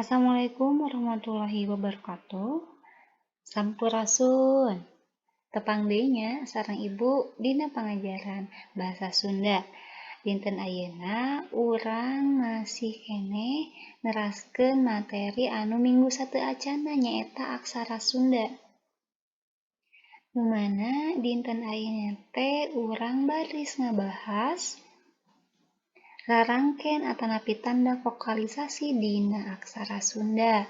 Assalamualaikum warahmatullahi wabarakatuh. Sampurasun. Tepang deui nya sareng Ibu dina pangajaran Bahasa Sunda. Dinten ayeuna urang masih keneh neraskeun materi anu minggu sateuacanna nyaeta aksara Sunda. Nu mana dinten ayeuna teh urang baris ngabahas rarangken atanapi tanda vokalisasi dina aksara Sunda.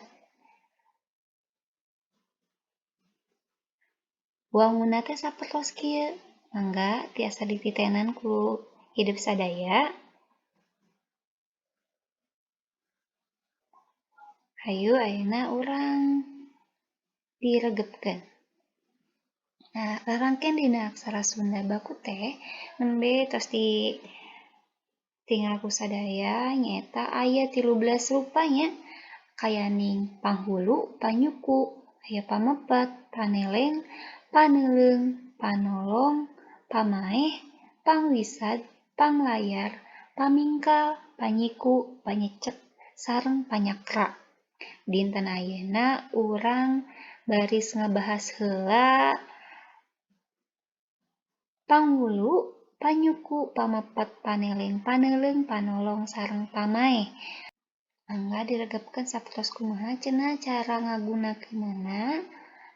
Wangunna teh sapertos kieu. Mangga tiasa dititenan ku hidup sadaya. Hayu ayeuna urang diregepkeun. Nah, rarangken dina aksara Sunda baku teh nembe tos tinggal ku sadaya nyaeta aya 13 rupa nya. Kayaning panghulu, panyuku, aya pamepet, paneleng, paneuleung, panolong, pamaeh, pangwisad, panglayar, pamingkal, panyiku, panyecek, sareng panyakra. Dinten ayeuna urang baris ngabahas heula panghulu, panyuku, pamepet, paneleng, paneuleung, panolong, sareng pamaeh. Mangga diregepkeun sapertos kumaha cenah cara ngagunakeunana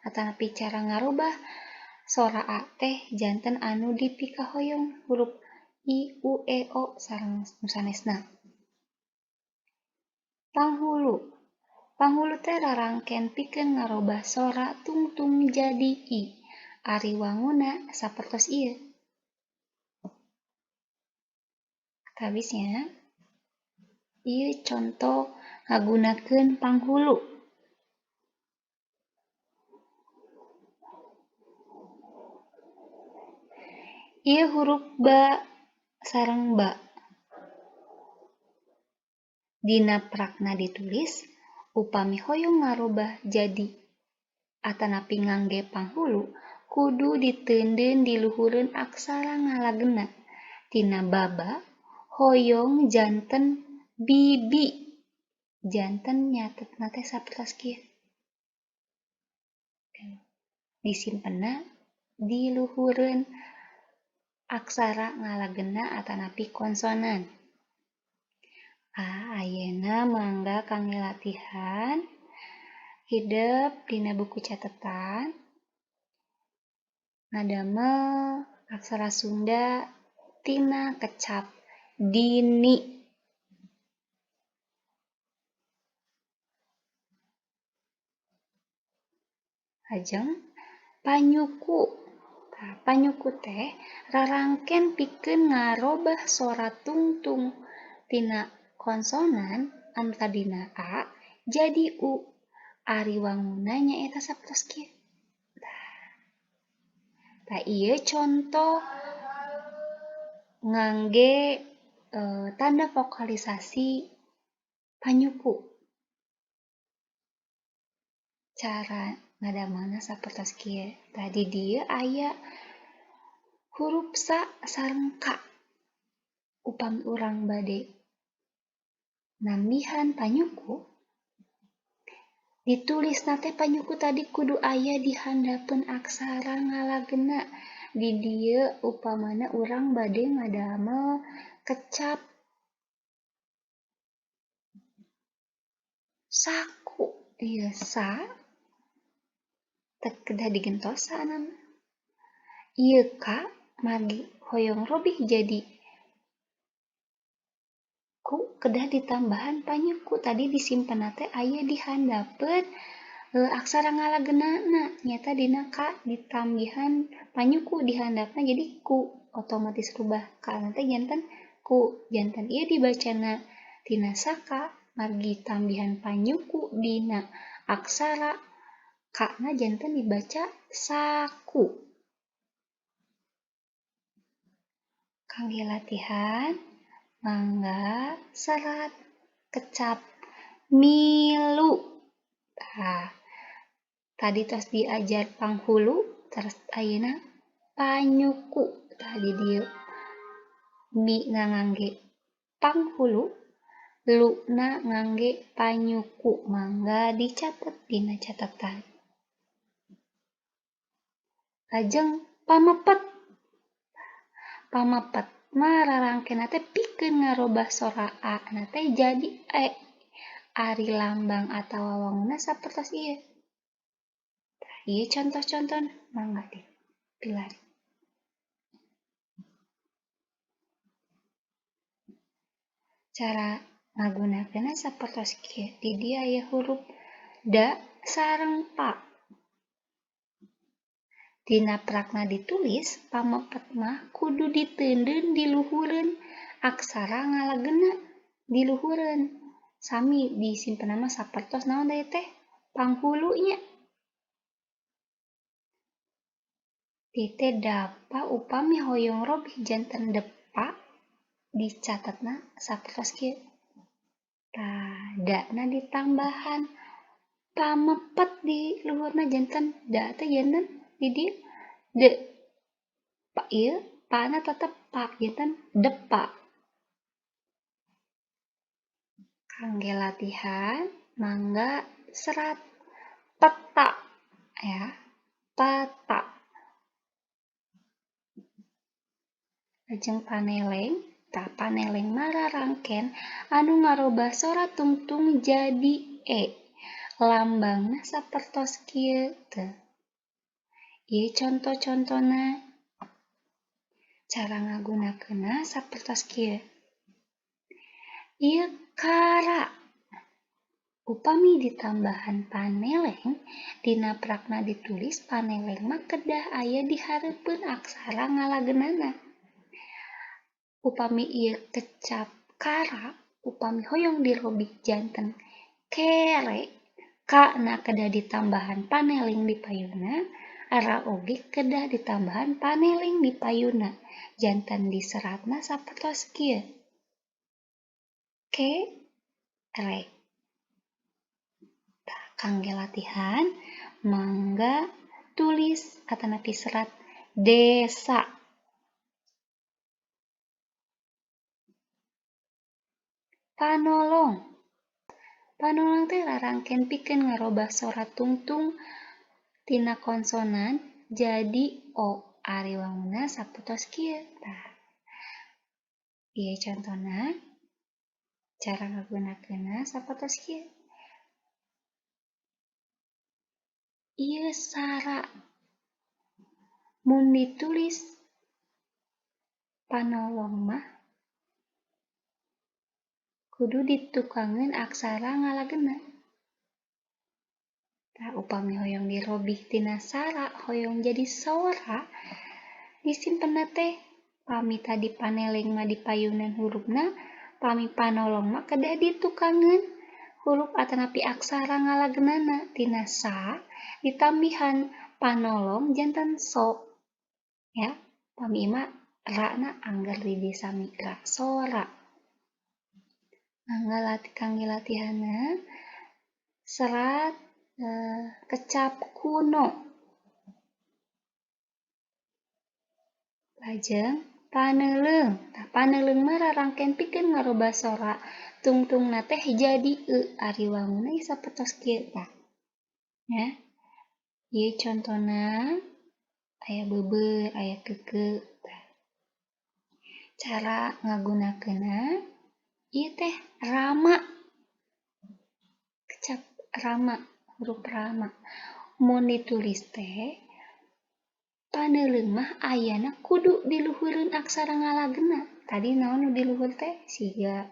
atanapi cara ngarubah sora A teh janten anu dipikahoyong huruf I, U, E, O sareng nu sanesna. Panghulu. Panghulu teh rarangken pikeun ngarobah sora tungtung jadi I. Ari wanguna sapertos ieu. Tabisnya ieu contoh ngagunakeun panghulu. Ieu huruf ba sareng ba. Dina prakna ditulis, upami hoyong ngarobah jadi atanapi ngangge panghulu, kudu diteundeun di luhureun aksara ngalageuna. Tina baba, hoyong janten bibi. Janten nyatetna teh sapertos kieu. Disimpenna di luhureun aksara ngalageuna atanapi konsonan. Ayeuna mangga kangge latihan hidep dina buku catetan ngadamel aksara Sunda tina kecap dini. Ajeng panyuku. Panyuku teh rarangken pikeun ngarobah sora tungtung tina konsonan anu tadina A jadi U. Ari wanguna nyaeta sapertos kieu. Tah ieu contoh ngangge tanda vokalisasi panyuku. Cara ngadamelna sapertos kieu. Tadi dieu aya huruf sa sareng ka. Upami urang bade nambihan panyuku, ditulisna teh panyuku tadi kudu aya di handapeun aksara ngalageuna. Di dieu upamana urang bade ngadamel kecap saku. Ieu sa teu kedah digentosan. Ieu ka margi hoyong robih jadi ku kedah ditambahan panyuku. Tadi disimpenna teh aya di handapeun aksara ngalageunana. Nyata dina ka ditambihan panyuku di handapna jadi ku. Otomatis rubah ka teh janten ku. Janten ieu dibacana tina saka margi tambihan panyuku dina aksara ka-na janten dibaca saku. Kangge latihan mangga serat kecap milu. Tadi tos diajar panghulu, terus ayeuna panyuku. Tadi dieu mi ngangge panghulu, luna ngangge panyuku mangga dicatet dina catatan. Lajeng pamepet mah rarangkeun teh pikeun ngarobah sora a na teh jadi e. Ari lambang atawa wangunna sapertos ieu. Ieu contoh-contohna mangga dipilari. Cara ngagunakeunna sapertos kieu. Di dieu aya huruf da sareng pa. Dina prakna ditulis, pamepet mah kudu diteundeun di luhureun aksara ngalageuna di luhureun. Sami disimpenna mah sapertos naon deui teh? Panghulunya. Ieu teh dapa upami hoyong robih janten depa dicatetna sapertos kieu. Da-na ditambahan pamepet di luhurna janten da teh janten di dieu de pa ieu pana tetep pa janten depa. Kangge latihan mangga serat peta ya, peta. Lajeng paneleng, paneleng mah rarangkeun anu ngarobah sora tungtung jadi e. Lambangna sapertos kieu teu. Ieu contoh-contohna. Cara ngagunakeunna sapertos kieu. Ieu kara. Upami ditambahan paneleng, dina prakna ditulis paneleng mah kedah aya di hareupeun aksara ngalageunana. Upami ieu kecap kara, upami hoyong dirobih janten kere, kana kedah ditambahan paneleng di payuna, ara oge kedah ditambahan paneleng di payuna. Janten diseratna sapertos kieu. Re. Kangge latihan mangga tulis atanapi serat desa. Panolong. Panolong teh rarangkeun pikeun ngarobah sora tungtung tina konsonan jadi o. Ari wangunna sapertos kieu. Ieu contona cara ngagunakeunna sapertos kieu. Ieu sara. Mun ditulis panolong mah kudu ditukangeun aksara ngalageuna. Upami hoyong dirobih tina sara hoyong jadi sora, disimpenna teh pami tadi paneleng mah dipayunan hurufna, pami panolong mah kedah ditukangeun huruf atanapi aksara ngalageunana tina sa ditambihan panolong janten so. Ya, pami mah ra-na angger di dieu sami ra sora. Mangga kangge latihanna serat kecap kuno. Lajeng paneuleung. Paneuleung mah rarangkeun pikeun ngarobah sora tungtungna teh jadi e. Ari wangunna sapertos kieu tah. Ya. Ieu contona aya beubeur, aya keukeu. Cara ngagunakeunna ieu teh rama. Kecap rama, huruf rama. Mun ditulis teh paneuleung mah ayana kudu di luhureun aksara ngalageuna. Tadi naon nu di luhur teh? Siga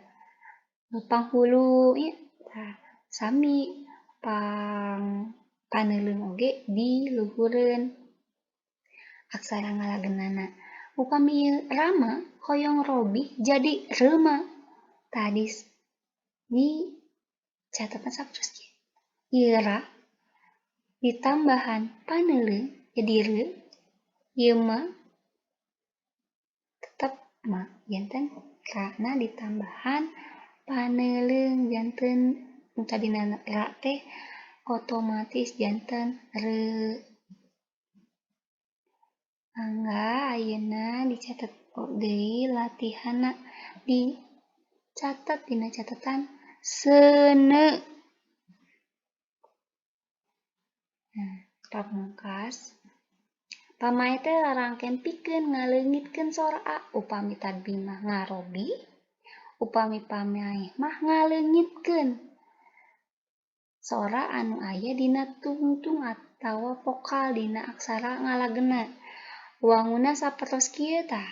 panghulu nya. Sami paneuleung oge di luhureun aksara ngalageunana. Upami rama hoyong robih jadi reuma. Tadi di catatan sapertos kieu. Ieu ra ditambahan paneuleung jadi re. Ieu mah tetep mah janten ra-na ditambahan paneuleung janten tadina ra teh otomatis janten re. Mangga ayeuna dicatet deui latihanna di catat dina catatan sene. Nah, pamungkas pamae teh larangkeun pikeun ngaleungitkeun sora upami tadbing mah ngarobi, upami pamae mah ngaleungitkeun sora anu aya dina tungtung atawa vokal dina aksara ngalageuna. Wangunna sapertos kieu tah.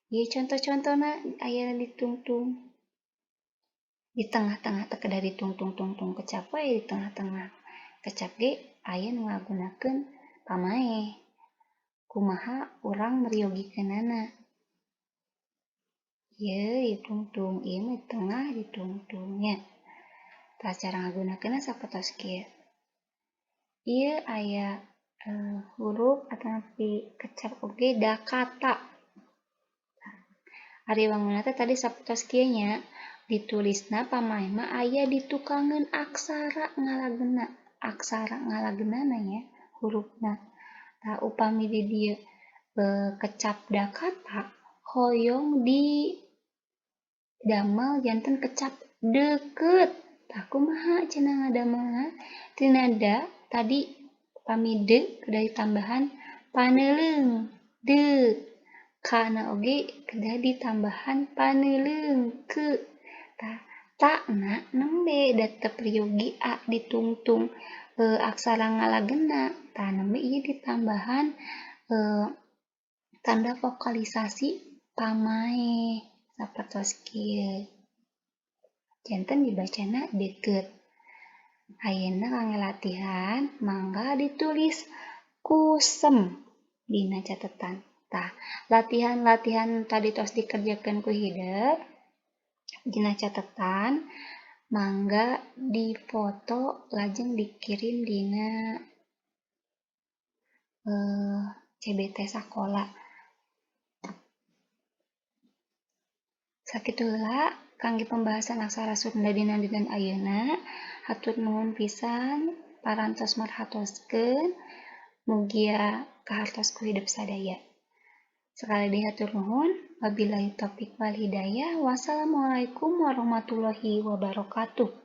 Ieu contoh-contohna aya di tungtung. Di tengah-tengah teh kedah ditungtung-tungtung kecap we di tengah-tengah. Kecap ge aya nu ngagunakeun pamae. Kumaha urang meriogikeunana. Ieu ditungtung, ieu mah di tengah ditungtung nya. Tah cara ngagunakeunna sapertos kieu. Ieu aya huruf ataupun kecap oge da kata. Ari wangunna teh tadi sapertos kieu nya, ditulisna pamae mah aya ditukangeun aksara ngalageuna. Aksara ngalageunana nya hurufna. Tah upami di dieu kecap da kata hoyong di damel janten kecap deukeut. Tah kumaha cenah ngadamelna? Tina da tadi upami de kedah ditambahan paneuleung de. Kana oge kedah ditambahan paneuleung ke. Tah takna nembe da teu priogi a ditungtung aksara ngalageuna. Tah nembe ieu ditambahan tanda vokalisasi pamae sapertos kieu. Janten dibacana deukeut. Ayeuna kangge latihan mangga ditulis kusem dina catatan. Tah, latihan-latihan tadi tos dikerjakeun ku hideuk dina catatan mangga difoto lajeng dikirim dina CBT sakola. Sakitu heula kangge pembahasan aksara Sunda dina dinten ayeuna. Hatur nuhun pisan parantos marhatoskeun mugia kahartos ku hidup sadaya. Sekali deui hatur nuhun. Wabillahi taufik wal hidayah. Wassalamualaikum warahmatullahi wabarakatuh.